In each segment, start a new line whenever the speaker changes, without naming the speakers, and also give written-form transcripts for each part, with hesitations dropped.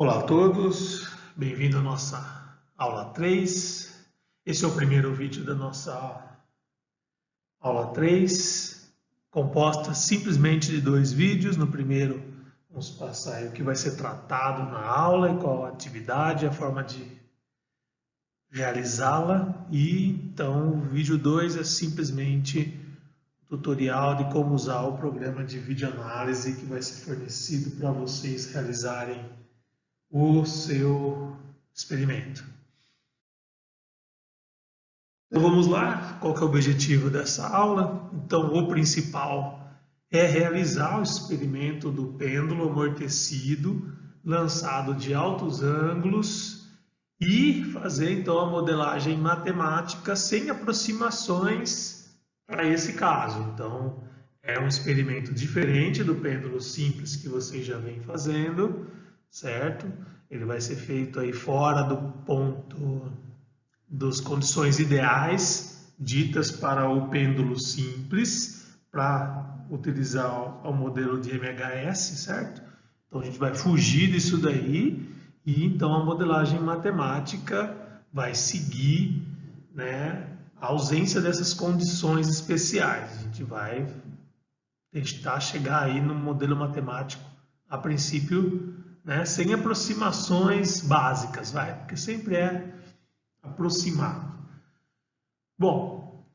Olá a todos, bem-vindo à nossa aula 3. Esse é o primeiro vídeo da nossa aula 3, composta simplesmente de 2 vídeos. No primeiro, vamos passar aí o que vai ser tratado na aula e qual a atividade, a forma de realizá-la. E então o vídeo 2 é simplesmente tutorial de como usar o programa de videoanálise que vai ser fornecido para vocês realizarem o seu experimento. Então vamos lá, qual que é o objetivo dessa aula? Então o principal é realizar o experimento do pêndulo amortecido lançado de altos ângulos e fazer então a modelagem matemática sem aproximações para esse caso. Então é um experimento diferente do pêndulo simples que vocês já vêm fazendo, certo? Ele vai ser feito aí fora do ponto das condições ideais ditas para o pêndulo simples, para utilizar o modelo de MHS, certo? Então a gente vai fugir disso daí e então a modelagem matemática vai seguir, né, a ausência dessas condições especiais. A gente vai tentar chegar aí no modelo matemático a princípio, né, sem aproximações básicas, porque sempre é aproximado. Bom,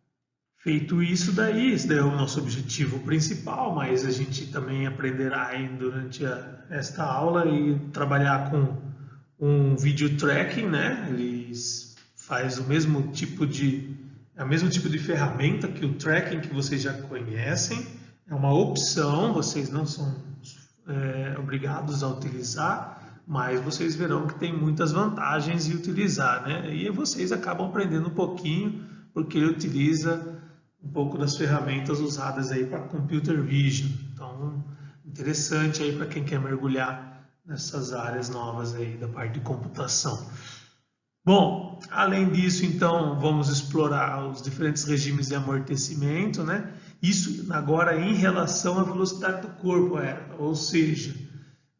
feito isso daí, esse daí é o nosso objetivo principal, mas a gente também aprenderá aí durante esta aula e trabalhar com um vídeo tracking, né? Ele faz o mesmo tipo de ferramenta que o tracking que vocês já conhecem. É uma opção, vocês não são obrigados a utilizar, mas vocês verão que tem muitas vantagens em utilizar, né? E vocês acabam aprendendo um pouquinho, porque ele utiliza um pouco das ferramentas usadas aí para Computer Vision. Então, interessante aí para quem quer mergulhar nessas áreas novas aí da parte de computação. Bom, além disso, então, vamos explorar os diferentes regimes de amortecimento, né? Isso agora em relação à velocidade do corpo, ou seja,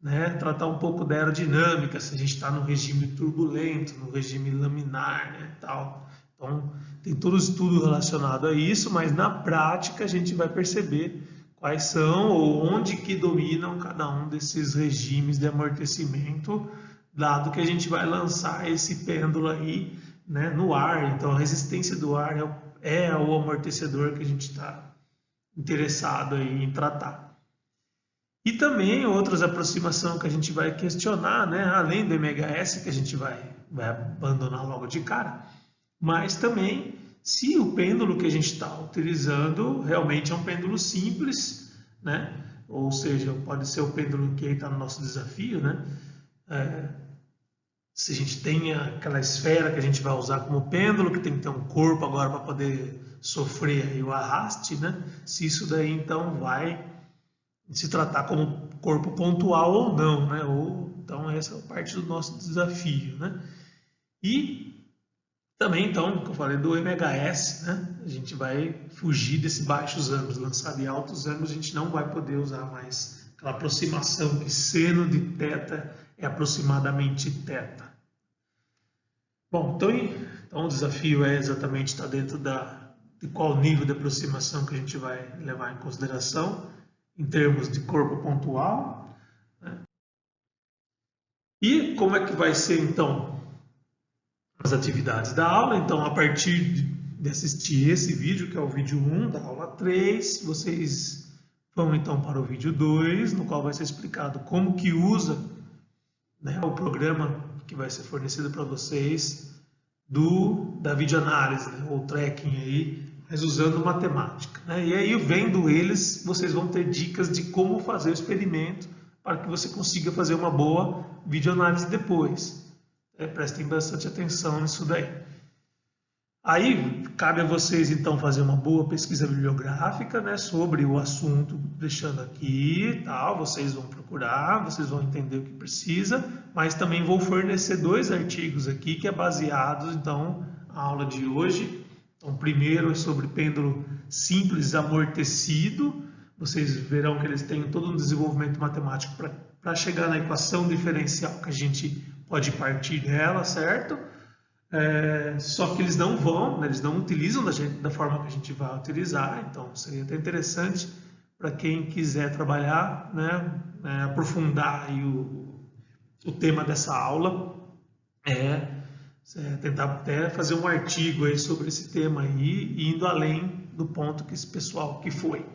né, tratar um pouco da aerodinâmica, se a gente está no regime turbulento, no regime laminar, né, tal. Então, tem todo o estudo relacionado a isso, mas na prática a gente vai perceber quais são ou onde que dominam cada um desses regimes de amortecimento, dado que a gente vai lançar esse pêndulo aí, né, no ar. Então, a resistência do ar é o amortecedor que a gente está interessado aí em tratar. E também outras aproximações que a gente vai questionar, né, além do MHS, que a gente vai abandonar logo de cara, mas também se o pêndulo que a gente está utilizando realmente é um pêndulo simples, né? Ou seja, pode ser o pêndulo que está no nosso desafio, né? Se a gente tem aquela esfera que a gente vai usar como pêndulo, que tem que ter um corpo agora para poder sofrer aí o arraste, né? Se isso daí então vai se tratar como corpo pontual ou não, né? Então essa é parte do nosso desafio, né? E também, então, como eu falei do MHS, né? A gente vai fugir desses baixos ângulos, lançado em altos ângulos, a gente não vai poder usar mais aquela aproximação que seno de θ é aproximadamente θ. Bom, então o desafio é exatamente estar dentro de qual nível de aproximação que a gente vai levar em consideração em termos de corpo pontual, né? E como é que vai ser então as atividades da aula? Então, a partir de assistir esse vídeo, que é o vídeo 1 da aula 3, vocês vão então para o vídeo 2, no qual vai ser explicado como que usa, né, o programa que vai ser fornecido para vocês da videoanálise, né, ou tracking aí, mas usando matemática, né? E aí, vendo eles, vocês vão ter dicas de como fazer o experimento para que você consiga fazer uma boa videoanálise depois. Prestem bastante atenção nisso daí. Aí, cabe a vocês, então, fazer uma boa pesquisa bibliográfica, né, sobre o assunto, deixando aqui, tal. Vocês vão procurar, vocês vão entender o que precisa, mas também vou fornecer 2 artigos aqui, que é baseado, então, na aula de hoje. Então, o primeiro é sobre pêndulo simples amortecido, vocês verão que eles têm todo um desenvolvimento matemático para chegar na equação diferencial que a gente pode partir dela, certo? Só que eles não vão, né, eles não utilizam da forma que a gente vai utilizar, então seria até interessante para quem quiser trabalhar, né, aprofundar aí o tema dessa aula, tentar até fazer um artigo aí sobre esse tema aí, indo além do ponto que esse pessoal que foi.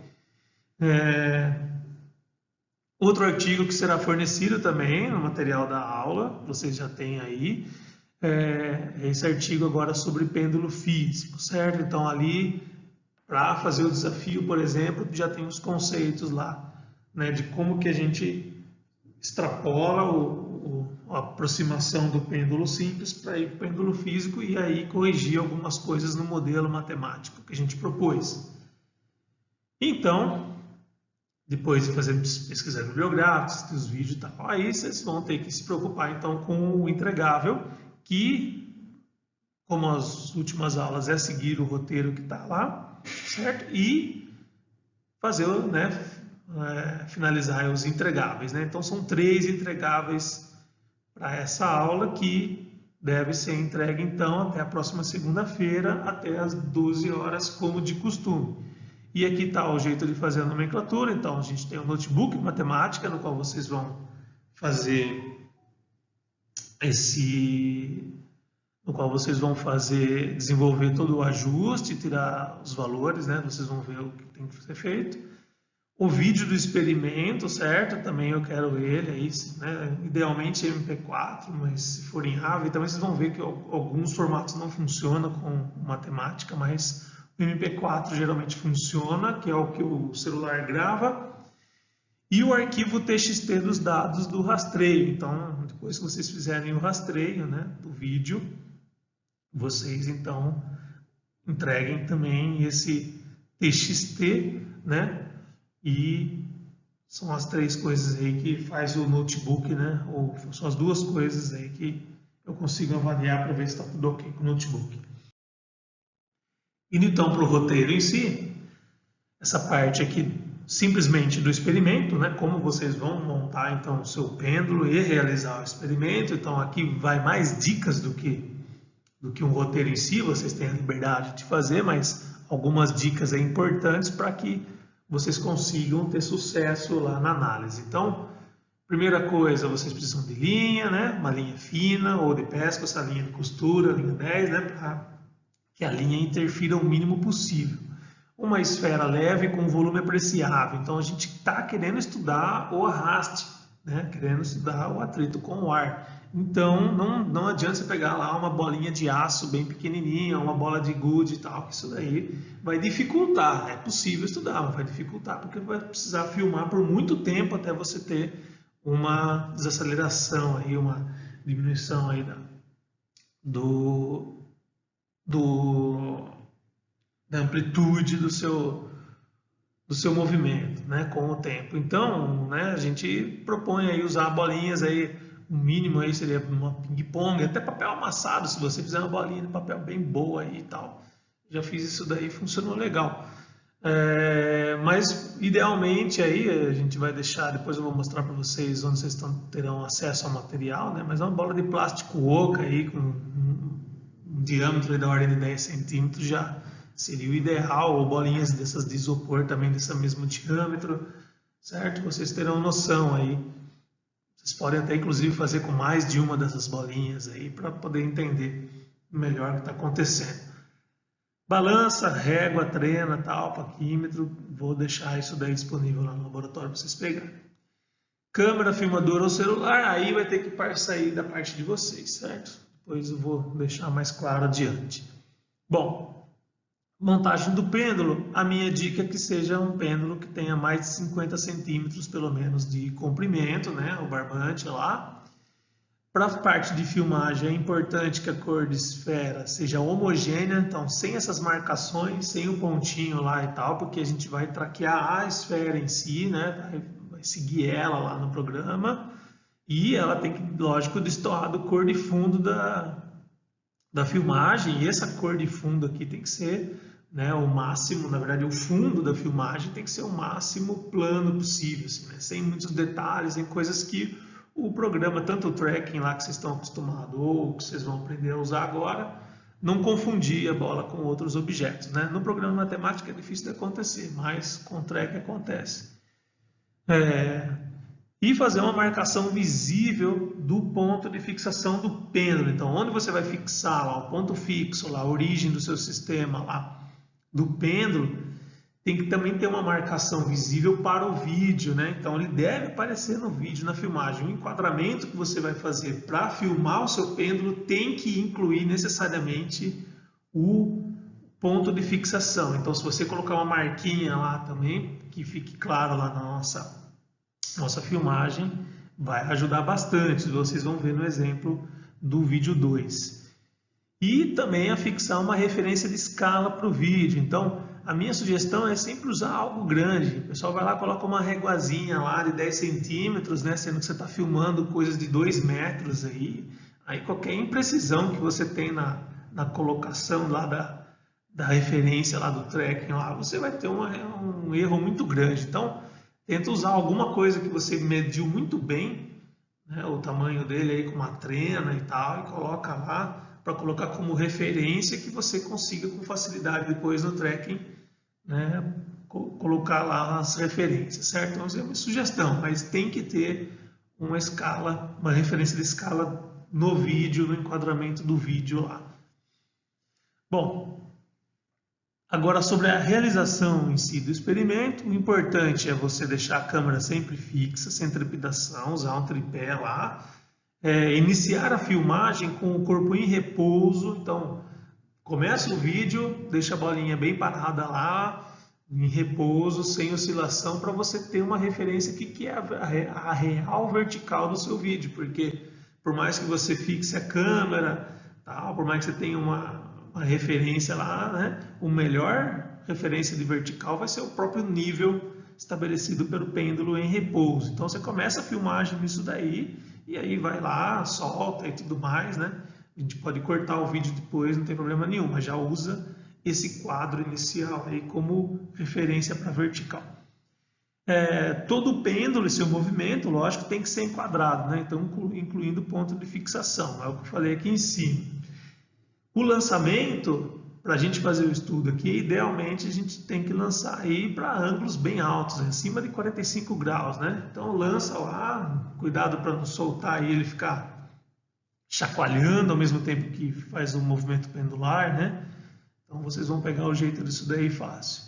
Outro artigo que será fornecido também no material da aula, vocês já têm aí, esse artigo agora sobre pêndulo físico, certo? Então ali, para fazer o desafio, por exemplo, já tem os conceitos lá, né, de como que a gente extrapola a aproximação do pêndulo simples para ir para o pêndulo físico e aí corrigir algumas coisas no modelo matemático que a gente propôs. Então, depois de fazer pesquisa bibliográfica, assistir os vídeos e tal, aí vocês vão ter que se preocupar então com o entregável, que, como as últimas aulas, é seguir o roteiro que está lá, certo? E fazer, né, finalizar os entregáveis, né? Então são 3 entregáveis para essa aula que deve ser entregue então até a próxima segunda-feira, até as 12 horas, como de costume. E aqui está o jeito de fazer a nomenclatura. Então a gente tem um notebook matemática no qual vocês vão fazer desenvolver todo o ajuste, tirar os valores, né? Vocês vão ver o que tem que ser feito. O vídeo do experimento, certo? Também eu quero ele aí, né? Idealmente MP4, mas se for em AVE, também vocês vão ver que alguns formatos não funcionam com matemática, mas o MP4 geralmente funciona, que é o que o celular grava. E o arquivo TXT dos dados do rastreio. Então, depois que vocês fizerem o rastreio, né, do vídeo, vocês então entreguem também esse TXT, né? E são as 3 coisas aí que faz o notebook, né? Ou são as 2 coisas aí que eu consigo avaliar para ver se está tudo ok com o notebook. Indo então para o roteiro em si, essa parte aqui simplesmente do experimento, né? Como vocês vão montar então o seu pêndulo e realizar o experimento. Então aqui vai mais dicas do que um roteiro em si, vocês têm a liberdade de fazer, mas algumas dicas importantes para que vocês consigam ter sucesso lá na análise. Então, primeira coisa, vocês precisam de linha, né? Uma linha fina ou de pesca, essa linha de costura, linha 10, né? Para que a linha interfira o mínimo possível. Uma esfera leve com volume apreciável. Então a gente está querendo estudar o arraste, né? Querendo estudar o atrito com o ar. Então não adianta você pegar lá uma bolinha de aço bem pequenininha, uma bola de gude e tal, que isso daí vai dificultar. É possível estudar, mas vai dificultar porque vai precisar filmar por muito tempo até você ter uma desaceleração aí, uma diminuição aí da amplitude do seu movimento, né, com o tempo. Então, né, a gente propõe aí usar bolinhas aí, o mínimo aí seria uma ping-pong, até papel amassado, se você fizer uma bolinha de papel bem boa aí e tal. Já fiz isso daí, funcionou legal. Mas idealmente aí a gente vai deixar, depois eu vou mostrar para vocês onde vocês terão acesso ao material, né, mas é uma bola de plástico oca aí com um diâmetro da ordem de 10 centímetros já seria o ideal, ou bolinhas dessas de isopor também desse mesmo diâmetro, certo? Vocês terão noção aí. Vocês podem até inclusive fazer com mais de uma dessas bolinhas aí para poder entender melhor o que está acontecendo. Balança, régua, trena, tal, paquímetro, vou deixar isso daí disponível lá no laboratório para vocês pegarem. Câmera, filmador ou celular, aí vai ter que sair da parte de vocês, certo? Depois eu vou deixar mais claro adiante. Bom, montagem do pêndulo, a minha dica é que seja um pêndulo que tenha mais de 50 centímetros pelo menos de comprimento, né? O barbante lá. Para a parte de filmagem é importante que a cor de esfera seja homogênea, então sem essas marcações, sem o pontinho lá e tal, porque a gente vai traquear a esfera em si, né? Vai seguir ela lá no programa e ela tem que, lógico, destoar do cor de fundo da filmagem, e essa cor de fundo aqui tem que ser né, o máximo, na verdade, o fundo da filmagem tem que ser o máximo plano possível, assim, né, sem muitos detalhes, em coisas que o programa, tanto o tracking lá que vocês estão acostumados ou que vocês vão aprender a usar agora, não confundir a bola com outros objetos, né? No programa de matemática é difícil de acontecer, mas com o track acontece. E fazer uma marcação visível do ponto de fixação do pêndulo. Então, onde você vai fixar lá, o ponto fixo, lá, a origem do seu sistema lá, do pêndulo, tem que também ter uma marcação visível para o vídeo, né? Então ele deve aparecer no vídeo, na filmagem. O enquadramento que você vai fazer para filmar o seu pêndulo tem que incluir necessariamente o ponto de fixação. Então se você colocar uma marquinha lá também, que fique claro lá na nossa filmagem, vai ajudar bastante. Vocês vão ver no exemplo do vídeo 2. E também a fixar uma referência de escala para o vídeo. Então, a minha sugestão é sempre usar algo grande. O pessoal vai lá e coloca uma réguazinha lá de 10 centímetros, né? Sendo que você está filmando coisas de 2 metros aí. Aí qualquer imprecisão que você tem na colocação lá da referência lá do tracking lá, você vai ter um erro muito grande. Então, tenta usar alguma coisa que você mediu muito bem, né? O tamanho dele aí com uma trena e tal, e coloca lá, para colocar como referência que você consiga com facilidade depois no tracking, né, colocar lá as referências, certo? Então, é uma sugestão, mas tem que ter uma escala, uma referência de escala no vídeo, no enquadramento do vídeo lá. Bom, agora sobre a realização em si do experimento, o importante é você deixar a câmera sempre fixa, sem trepidação, usar um tripé lá, iniciar a filmagem com o corpo em repouso. Então, começa o vídeo, deixa a bolinha bem parada lá, em repouso, sem oscilação, para você ter uma referência que é a real vertical do seu vídeo, porque por mais que você fixe a câmera, tal, por mais que você tenha uma referência lá, né, o melhor referência de vertical vai ser o próprio nível estabelecido pelo pêndulo em repouso. Então, você começa a filmagem nisso daí, e aí vai lá, solta e tudo mais, né? A gente pode cortar o vídeo depois, não tem problema nenhum, mas já usa esse quadro inicial aí como referência para vertical. Todo o pêndulo e seu movimento, lógico, tem que ser enquadrado, né? Então, incluindo o ponto de fixação, é o que eu falei aqui em cima. O lançamento, para a gente fazer o estudo aqui, idealmente a gente tem que lançar aí para ângulos bem altos, acima de 45 graus, né? Então lança lá, cuidado para não soltar e ele ficar chacoalhando ao mesmo tempo que faz o movimento pendular, né? Então vocês vão pegar o jeito disso daí fácil.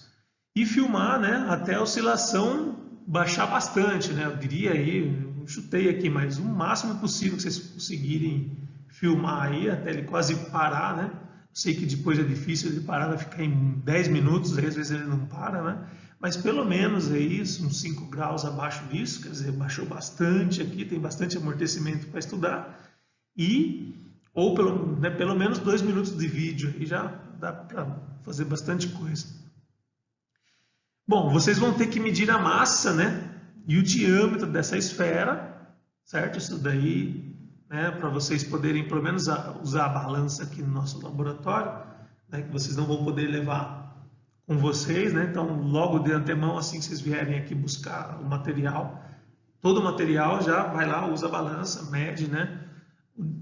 E filmar, né, até a oscilação baixar bastante, né? Eu diria aí, eu chutei aqui, mas o máximo possível que vocês conseguirem filmar aí, até ele quase parar, né? Sei que depois é difícil ele parar, vai ficar em 10 minutos, aí às vezes ele não para, né? Mas pelo menos aí, uns 5 graus abaixo disso, quer dizer, baixou bastante aqui, tem bastante amortecimento para estudar. Ou pelo menos 2 minutos de vídeo, aí já dá para fazer bastante coisa. Bom, vocês vão ter que medir a massa, né? E o diâmetro dessa esfera, certo? Isso daí, né, para vocês poderem pelo menos usar a balança aqui no nosso laboratório, né, que vocês não vão poder levar com vocês, né? Então, logo de antemão, assim que vocês vierem aqui buscar o material, todo o material já vai lá, usa a balança, mede, né?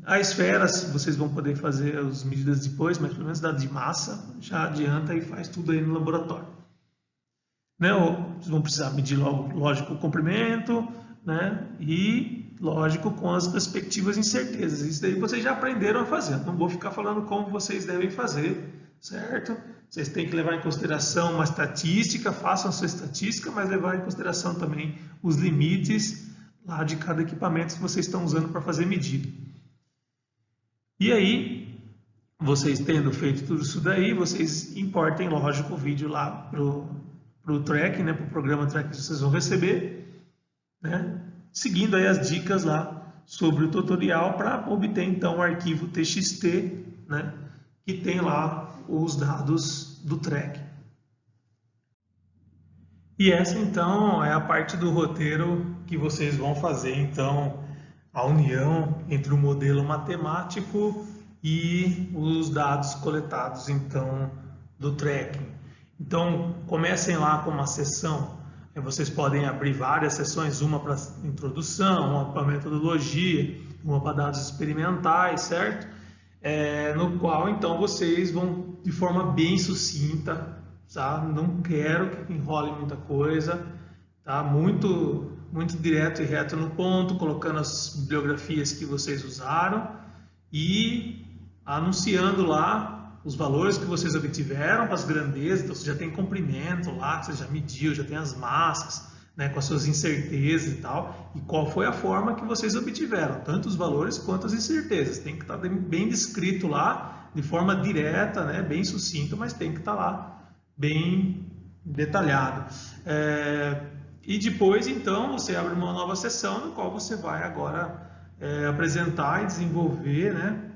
A esfera, vocês vão poder fazer as medidas depois, mas pelo menos da de massa, já adianta e faz tudo aí no laboratório. Né? Vocês vão precisar medir, lógico, o comprimento, né? E lógico, com as respectivas incertezas. Isso daí vocês já aprenderam a fazer. Não vou ficar falando como vocês devem fazer, certo? Vocês têm que levar em consideração uma estatística, façam a sua estatística, mas levar em consideração também os limites lá de cada equipamento que vocês estão usando para fazer medida. E aí, vocês tendo feito tudo isso daí, vocês importem, lógico, o vídeo lá para o tracking, né, para o programa tracking que vocês vão receber, né? Seguindo aí as dicas lá sobre o tutorial para obter então o arquivo TXT, né, que tem lá os dados do tracking. E essa então é a parte do roteiro que vocês vão fazer então a união entre o modelo matemático e os dados coletados então do tracking. Então, comecem lá com uma sessão. Vocês podem abrir várias sessões, uma para introdução, uma para metodologia, uma para dados experimentais, certo? No qual, então, vocês vão de forma bem sucinta, tá? Não quero que enrole muita coisa, tá? Muito direto e reto no ponto, colocando as bibliografias que vocês usaram e anunciando lá os valores que vocês obtiveram, as grandezas. Então você já tem comprimento lá, que você já mediu, já tem as massas, né, com as suas incertezas e tal, e qual foi a forma que vocês obtiveram, tanto os valores quanto as incertezas. Tem que estar bem descrito lá, de forma direta, né, bem sucinto, mas tem que estar lá bem detalhado. E depois, então, você abre uma nova sessão, no qual você vai agora apresentar e desenvolver, né,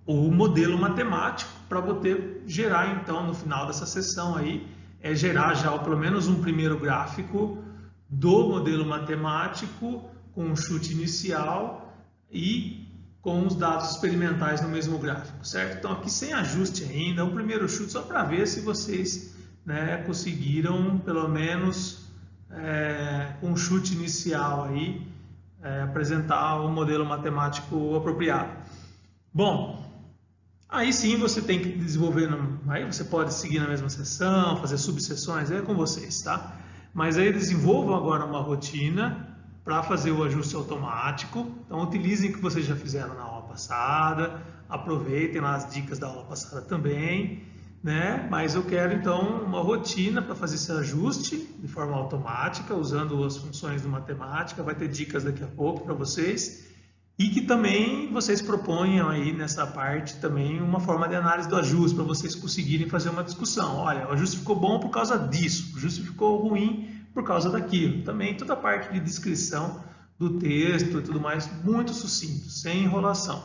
o modelo matemático para poder gerar, então, no final dessa sessão aí, gerar já pelo menos um primeiro gráfico do modelo matemático com um chute inicial e com os dados experimentais no mesmo gráfico, certo? Então, aqui sem ajuste ainda, o primeiro chute só para ver se vocês, né, conseguiram, pelo menos, com um chute inicial aí, apresentar o modelo matemático apropriado. Bom, aí sim você tem que desenvolver, aí você pode seguir na mesma sessão, fazer subseções, é com vocês, tá? Mas aí desenvolvam agora uma rotina para fazer o ajuste automático. Então utilizem o que vocês já fizeram na aula passada, aproveitem lá as dicas da aula passada também, né? Mas eu quero então uma rotina para fazer esse ajuste de forma automática, usando as funções de matemática. Vai ter dicas daqui a pouco para vocês. E que também vocês proponham aí nessa parte também uma forma de análise do ajuste, para vocês conseguirem fazer uma discussão. Olha, o ajuste ficou bom por causa disso, o ajuste ficou ruim por causa daquilo. Também toda a parte de descrição do texto e tudo mais, muito sucinto, sem enrolação.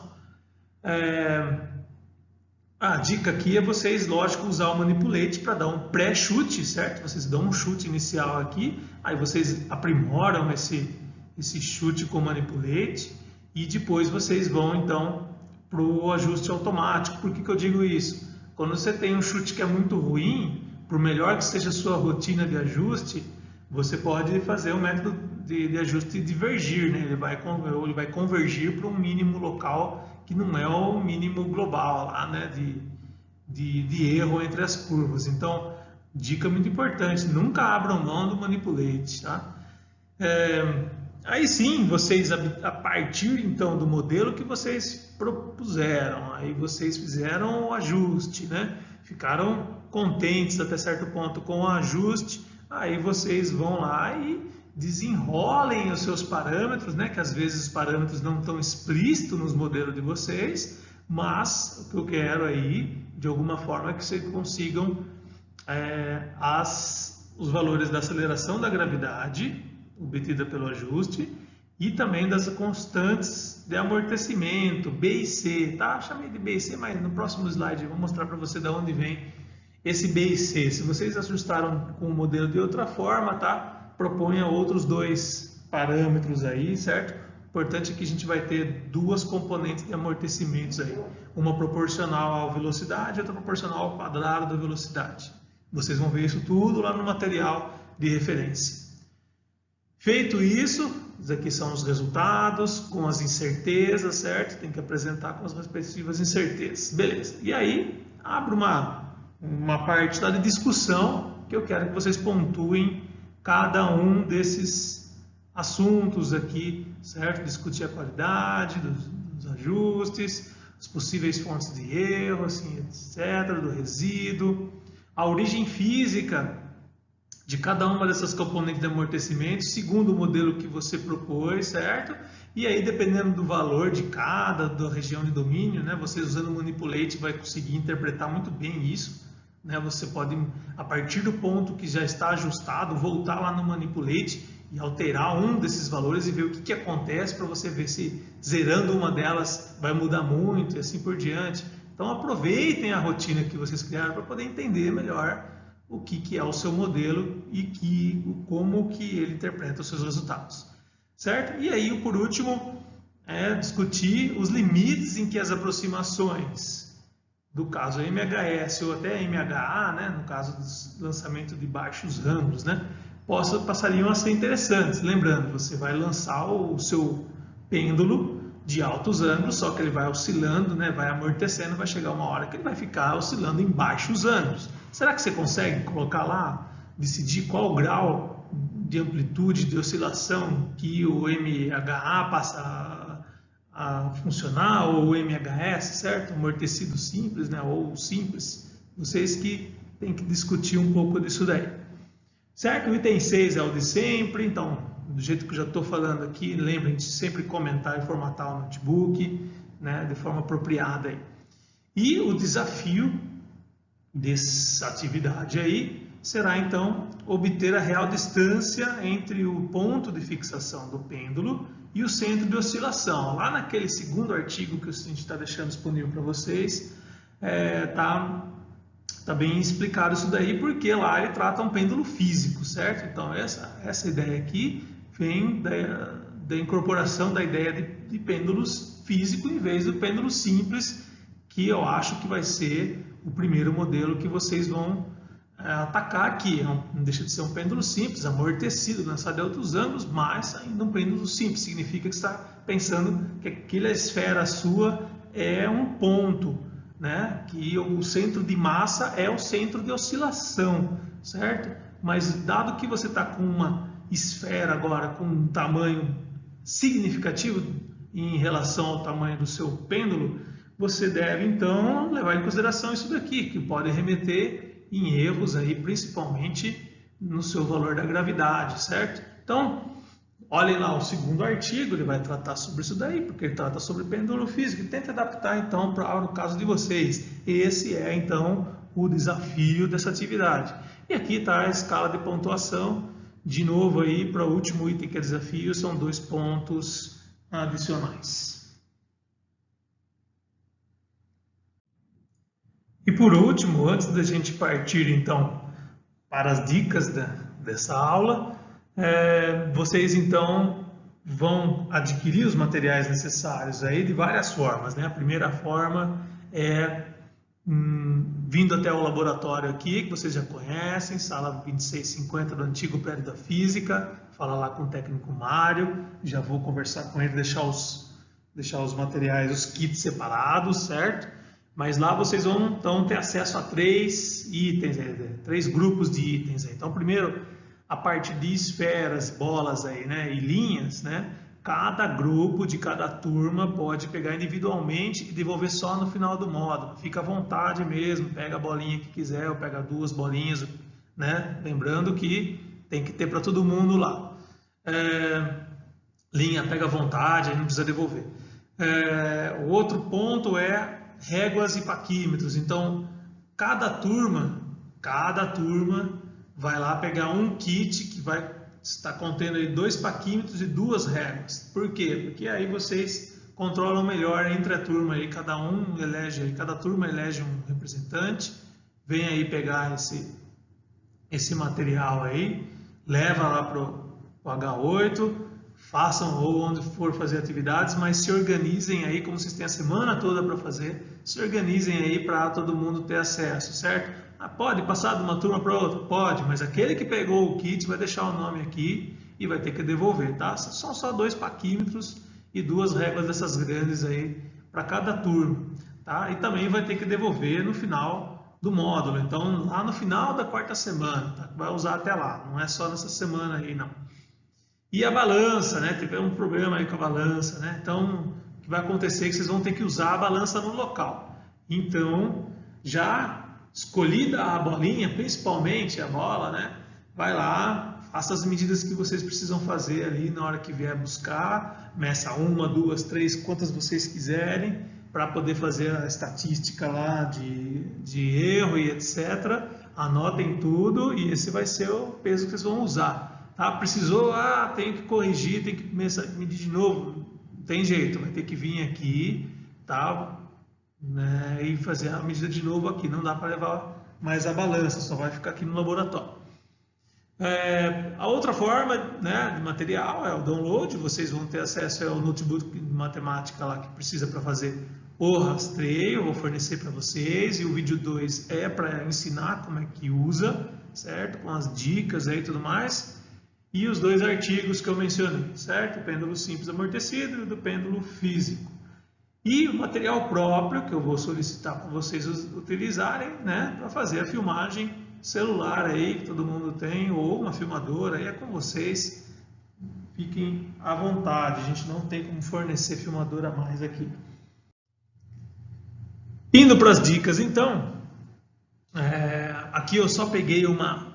A dica aqui é vocês, lógico, usar o Manipulate para dar um pré-chute, certo? Vocês dão um chute inicial aqui, aí vocês aprimoram esse chute com o Manipulate. E depois vocês vão, então, para o ajuste automático. Por que eu digo isso? Quando você tem um chute que é muito ruim, por melhor que seja a sua rotina de ajuste, você pode fazer um método de ajuste divergir, né? Ele vai convergir para um mínimo local que não é o mínimo global lá, né? de erro entre as curvas. Então, dica muito importante, nunca abram mão do Manipulate, tá? Aí sim, vocês, a partir então do modelo que vocês propuseram, aí vocês fizeram o ajuste, né? Ficaram contentes até certo ponto com o ajuste, aí vocês vão lá e desenrolem os seus parâmetros, né? Que às vezes os parâmetros não estão explícitos nos modelos de vocês, mas o que eu quero aí, de alguma forma, é que vocês consigam os valores da aceleração da gravidade obtida pelo ajuste e também das constantes de amortecimento, B e C, tá? Chamei de B e C, mas no próximo slide eu vou mostrar para você de onde vem esse B e C. Se vocês ajustaram com o modelo de outra forma, tá? Proponha outros dois parâmetros aí, certo? Importante é que a gente vai ter duas componentes de amortecimentos aí, uma proporcional à velocidade e outra proporcional ao quadrado da velocidade. Vocês vão ver isso tudo lá no material de referência. Feito isso, aqui são os resultados com as incertezas, certo? Tem que apresentar com as respectivas incertezas. Beleza. E aí, abro uma parte lá de discussão que eu quero que vocês pontuem cada um desses assuntos aqui, certo? Discutir a qualidade dos ajustes, as possíveis fontes de erro, assim, etc., do resíduo, a origem física de cada uma dessas componentes de amortecimento, segundo o modelo que você propôs, certo? E aí, dependendo do valor de da região de domínio, né, você usando o Manipulate vai conseguir interpretar muito bem isso, né? Você pode, a partir do ponto que já está ajustado, voltar lá no Manipulate e alterar um desses valores e ver o que acontece, para você ver se zerando uma delas vai mudar muito e assim por diante. Então aproveitem a rotina que vocês criaram para poder entender melhor o que é o seu modelo e como que ele interpreta os seus resultados, certo? E aí, por último, discutir os limites em que as aproximações do caso MHS ou até MHA, né, no caso do lançamento de baixos ângulos, né, passariam a ser interessantes. Lembrando, você vai lançar o seu pêndulo de altos ângulos, só que ele vai oscilando, né, vai amortecendo, vai chegar uma hora que ele vai ficar oscilando em baixos ângulos. Será que você consegue colocar lá, decidir qual o grau de amplitude de oscilação que o MHA passa a funcionar, ou o MHS, certo? Amortecido simples, né, ou simples? Vocês que têm que discutir um pouco disso daí. Certo? O item 6 é o de sempre, então, do jeito que eu já estou falando aqui, lembrem de sempre comentar e formatar o notebook, né, de forma apropriada aí. E o desafio dessa atividade aí será, então, obter a real distância entre o ponto de fixação do pêndulo e o centro de oscilação. Lá naquele segundo artigo que a gente está deixando disponível para vocês, tá bem explicado isso daí, porque lá ele trata um pêndulo físico, certo? Então, essa ideia aqui vem da incorporação da ideia de pêndulos físicos em vez do pêndulo simples, que eu acho que vai ser o primeiro modelo que vocês vão atacar aqui. Não deixa de ser um pêndulo simples, amortecido, lançado de altos ângulos, mas ainda um pêndulo simples. Significa que você está pensando que aquela esfera sua é um ponto, né? Que o centro de massa é o centro de oscilação, certo? Mas dado que você está com uma esfera agora com um tamanho significativo em relação ao tamanho do seu pêndulo, você deve então levar em consideração isso daqui, que pode remeter em erros aí, principalmente no seu valor da gravidade, certo? Então, olhem lá o segundo artigo, ele vai tratar sobre isso daí, porque ele trata sobre pêndulo físico, e tenta adaptar então para o caso de vocês. Esse é então o desafio dessa atividade. E aqui está a escala de pontuação, de novo aí para o último item que é desafio, são 2 pontos adicionais. E por último, antes da gente partir então para as dicas dessa aula, vocês então vão adquirir os materiais necessários aí de várias formas, né? A primeira forma é vindo até o laboratório aqui, que vocês já conhecem, sala 2650 do antigo prédio da Física, fala lá com o técnico Mário, já vou conversar com ele, deixar os materiais, os kits separados, certo? Mas lá vocês vão então ter acesso a 3 itens, 3 grupos de itens. Então, primeiro, a parte de esferas, bolas aí, né, e linhas, né? Cada grupo de cada turma pode pegar individualmente e devolver só no final do módulo. Fica à vontade mesmo, pega a bolinha que quiser, ou pega 2 bolinhas, né? Lembrando que tem que ter para todo mundo lá. Linha, pega à vontade, aí não precisa devolver. O outro ponto é réguas e paquímetros. Então, cada turma vai lá pegar um kit que vai estar contendo aí 2 paquímetros e 2 réguas. Por quê? Porque aí vocês controlam melhor entre a turma aí, cada turma elege um representante, vem aí pegar esse material aí, leva lá para o H8, façam ou onde for fazer atividades, mas se organizem aí, como vocês têm a semana toda para fazer, se organizem aí para todo mundo ter acesso, certo? Pode passar de uma turma para outra? Pode, mas aquele que pegou o kit vai deixar o nome aqui e vai ter que devolver, tá? São só 2 paquímetros e 2 réguas dessas grandes aí para cada turma, tá? E também vai ter que devolver no final do módulo, então lá no final da 4ª semana, tá? Vai usar até lá, não é só nessa semana aí, não. E a balança, né? Teve um problema aí com a balança, né? Então, o que vai acontecer é que vocês vão ter que usar a balança no local. Então, já escolhida a bolinha, principalmente a bola, né? Vai lá, faça as medidas que vocês precisam fazer ali na hora que vier buscar, meça 1, 2, 3, quantas vocês quiserem, para poder fazer a estatística lá de erro e etc. Anotem tudo e esse vai ser o peso que vocês vão usar. Tá? Precisou, tem que corrigir, tem que medir de novo, não tem jeito, vai ter que vir aqui, tá? Né? E fazer a medida de novo aqui, não dá para levar mais a balança, só vai ficar aqui no laboratório. A outra forma, né, de material é o download, vocês vão ter acesso ao notebook de matemática lá que precisa para fazer o rastreio, eu vou fornecer para vocês, e o vídeo 2 é para ensinar como é que usa, certo? Com as dicas aí e tudo mais. E os 2 artigos que eu mencionei, certo? O pêndulo simples amortecido e o do pêndulo físico. E o material próprio que eu vou solicitar para vocês utilizarem, né? Para fazer a filmagem celular aí, que todo mundo tem, ou uma filmadora, aí é com vocês. Fiquem à vontade, a gente não tem como fornecer filmadora a mais aqui. Indo para as dicas, então, aqui eu só peguei uma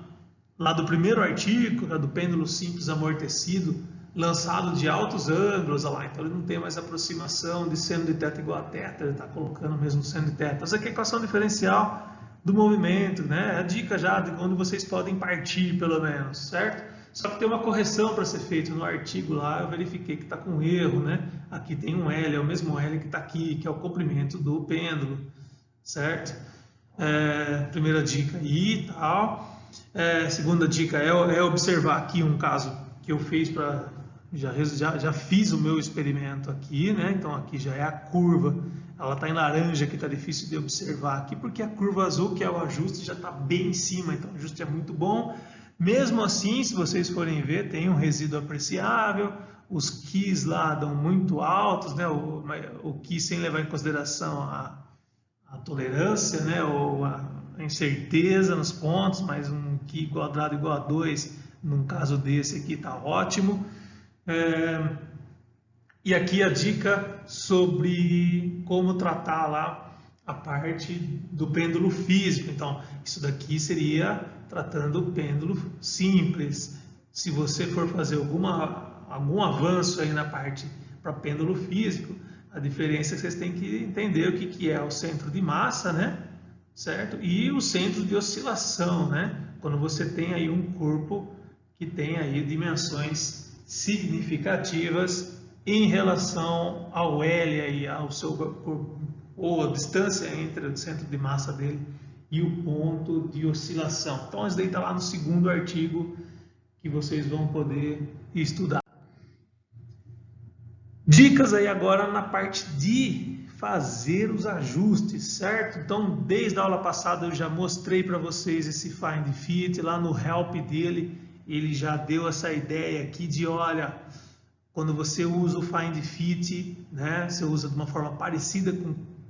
lá do primeiro artigo, né, do pêndulo simples amortecido, lançado de altos ângulos, olha lá, então ele não tem mais aproximação de seno de teta igual a teta, ele está colocando mesmo seno de teta. Essa aqui é a equação diferencial do movimento, né? A dica já de onde vocês podem partir, pelo menos, certo? Só que tem uma correção para ser feita no artigo lá, eu verifiquei que está com erro, né? Aqui tem um L, é o mesmo L que está aqui, que é o comprimento do pêndulo, certo? Primeira dica aí e tal. Segunda dica é observar aqui um caso que eu fiz para... Já fiz o meu experimento aqui, né? Então aqui já é a curva, ela está em laranja, que está difícil de observar aqui, porque a curva azul, que é o ajuste, já está bem em cima, então o ajuste é muito bom. Mesmo assim, se vocês forem ver, tem um resíduo apreciável, os keys lá dão muito altos, né? O key sem levar em consideração a tolerância, né? Ou a incerteza nos pontos, mas um key quadrado igual a 2, num caso desse aqui, está ótimo. E aqui a dica sobre como tratar lá a parte do pêndulo físico. Então, isso daqui seria tratando o pêndulo simples. Se você for fazer algum avanço aí na parte para pêndulo físico, a diferença é que vocês têm que entender o que é o centro de massa, né? Certo? E o centro de oscilação, né? Quando você tem aí um corpo que tem aí dimensões significativas em relação ao L aí, ao seu corpo, ou a distância entre o centro de massa dele e o ponto de oscilação. Então, isso daí está lá no segundo artigo que vocês vão poder estudar. Dicas aí agora na parte de fazer os ajustes, certo? Então, desde a aula passada eu já mostrei para vocês esse Find Fit, lá no Help dele, ele já deu essa ideia aqui de, olha, quando você usa o Find Fit, né, você usa de uma forma parecida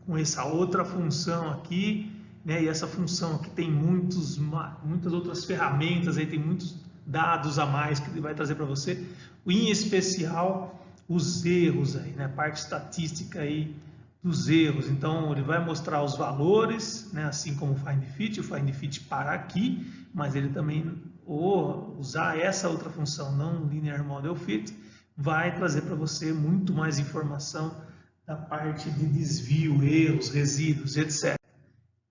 com essa outra função aqui, né, e essa função aqui tem muitas outras ferramentas, aí tem muitos dados a mais que ele vai trazer para você, em especial os erros aí, né, a parte estatística aí dos erros. Então ele vai mostrar os valores, né, assim como o Find Fit para aqui, mas ele também, ou usar essa outra função, não Linear Model Fit, vai trazer para você muito mais informação da parte de desvio, erros, resíduos, etc.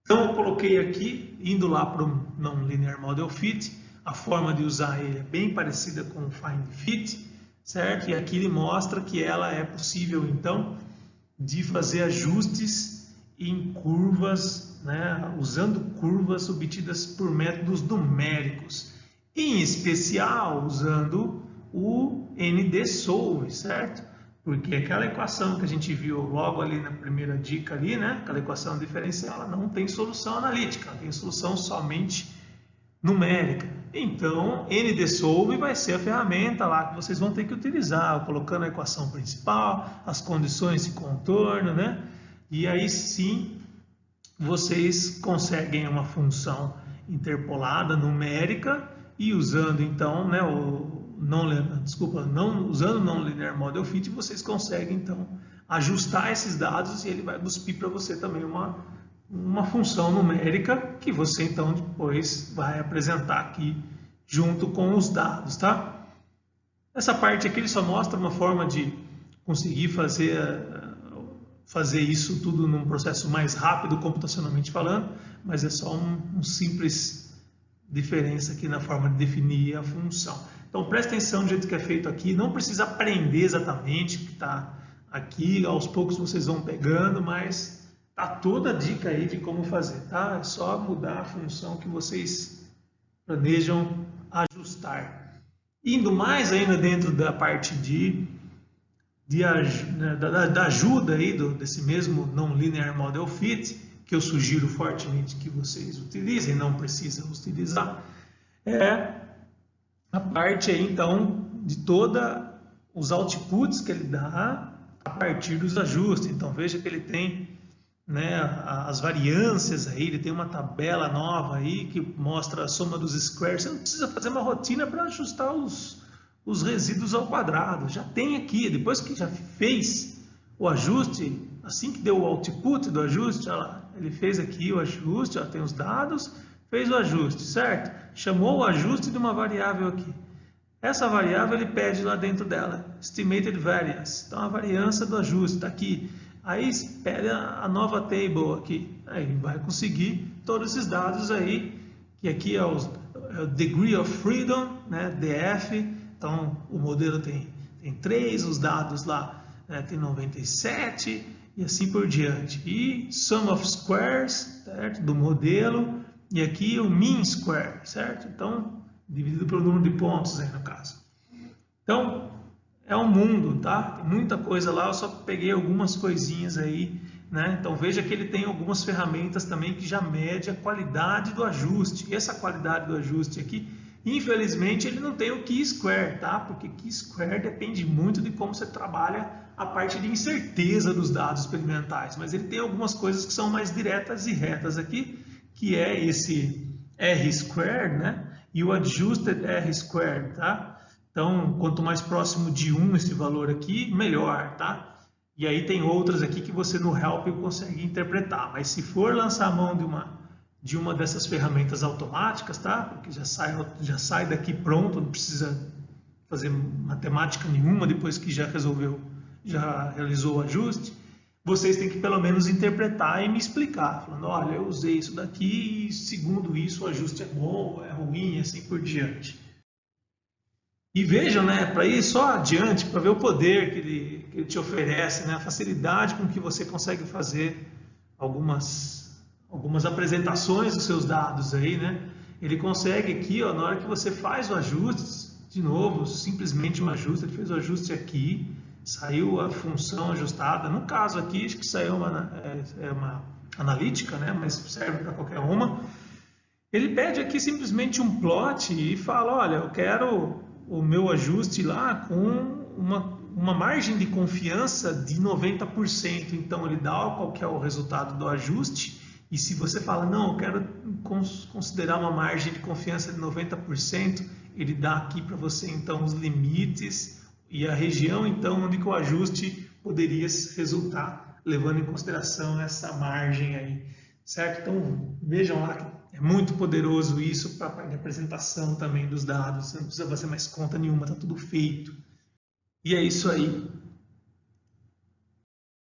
Então eu coloquei aqui, indo lá para o Non-Linear Model Fit, a forma de usar ele é bem parecida com o Find Fit, certo? E aqui ele mostra que ela é possível, então, de fazer ajustes em curvas, né? Usando curvas obtidas por métodos numéricos, em especial usando o ND-Solve, certo? Porque aquela equação que a gente viu logo ali na primeira dica ali, né? Aquela equação diferencial, ela não tem solução analítica, ela tem solução somente numérica. Então, ND-Solve vai ser a ferramenta lá que vocês vão ter que utilizar, colocando a equação principal, as condições de contorno, né? E aí sim, vocês conseguem uma função interpolada numérica e usando então, né, usando o Non-Linear Model Fit, vocês conseguem então ajustar esses dados e ele vai cuspir para você também uma função numérica que você então depois vai apresentar aqui junto com os dados, tá? Essa parte aqui ele só mostra uma forma de conseguir fazer isso tudo num processo mais rápido, computacionalmente falando, mas é só um simples diferença aqui na forma de definir a função. Então preste atenção no jeito que é feito aqui, não precisa aprender exatamente o que está aqui, aos poucos vocês vão pegando, mas tá toda a dica aí de como fazer, tá? É só mudar a função que vocês planejam ajustar. Indo mais ainda dentro da parte de da ajuda aí desse mesmo Non-Linear Model Fit, que eu sugiro fortemente que vocês utilizem, não precisam utilizar, é a parte aí, então, de toda os outputs que ele dá a partir dos ajustes. Então, veja que ele tem, né, as variâncias aí, ele tem uma tabela nova aí que mostra a soma dos squares. Você não precisa fazer uma rotina para ajustar os resíduos ao quadrado. Já tem aqui, depois que já fez o ajuste, assim que deu o output do ajuste, olha lá, ele fez aqui o ajuste, ó, tem os dados, fez o ajuste, certo? Chamou o ajuste de uma variável aqui. Essa variável ele pede lá dentro dela, Estimated Variance. Então a variância do ajuste está aqui. Aí pede a nova table aqui. Aí vai conseguir todos esses dados aí, que aqui é o Degree of Freedom, né, DF. Então o modelo tem 3, os dados lá, né, tem 97 e assim por diante. E Sum of Squares, certo, do modelo. E aqui o Mean Square, certo? Então, dividido pelo número de pontos aí no caso. Então, é um mundo, tá? Tem muita coisa lá, eu só peguei algumas coisinhas aí, né? Então, veja que ele tem algumas ferramentas também que já mede a qualidade do ajuste. E essa qualidade do ajuste aqui, infelizmente, ele não tem o Chi-Square, tá? Porque Chi-Square depende muito de como você trabalha a parte de incerteza dos dados experimentais. Mas ele tem algumas coisas que são mais diretas e retas aqui, que é esse R-squared, né? E o adjusted R-squared, tá? Então, quanto mais próximo de 1 esse valor aqui, melhor, tá? E aí tem outras aqui que você no Help consegue interpretar. Mas se for lançar a mão de uma dessas ferramentas automáticas, tá? Porque já sai daqui pronto, não precisa fazer matemática nenhuma depois que já realizou o ajuste. Vocês têm que pelo menos interpretar e me explicar, falando, olha, eu usei isso daqui e segundo isso o ajuste é bom, é ruim e assim por diante. E vejam, né, para ir só adiante, para ver o poder que ele te oferece, né, a facilidade com que você consegue fazer algumas apresentações dos seus dados aí, né? Ele consegue aqui, ó, na hora que você faz o ajuste, de novo, simplesmente um ajuste, ele fez o ajuste aqui, saiu a função ajustada. No caso aqui, acho que saiu uma analítica, né? Mas serve para qualquer uma. Ele pede aqui simplesmente um plot e fala, olha, eu quero o meu ajuste lá com uma margem de confiança de 90%. Então, ele dá qual que é o resultado do ajuste. E se você fala, não, eu quero considerar uma margem de confiança de 90%, ele dá aqui para você, então, os limites e a região, então, onde que o ajuste poderia resultar, levando em consideração essa margem aí, certo? Então, vejam lá que é muito poderoso isso para a parte de apresentação também dos dados, você não precisa fazer mais conta nenhuma, está tudo feito. E é isso aí.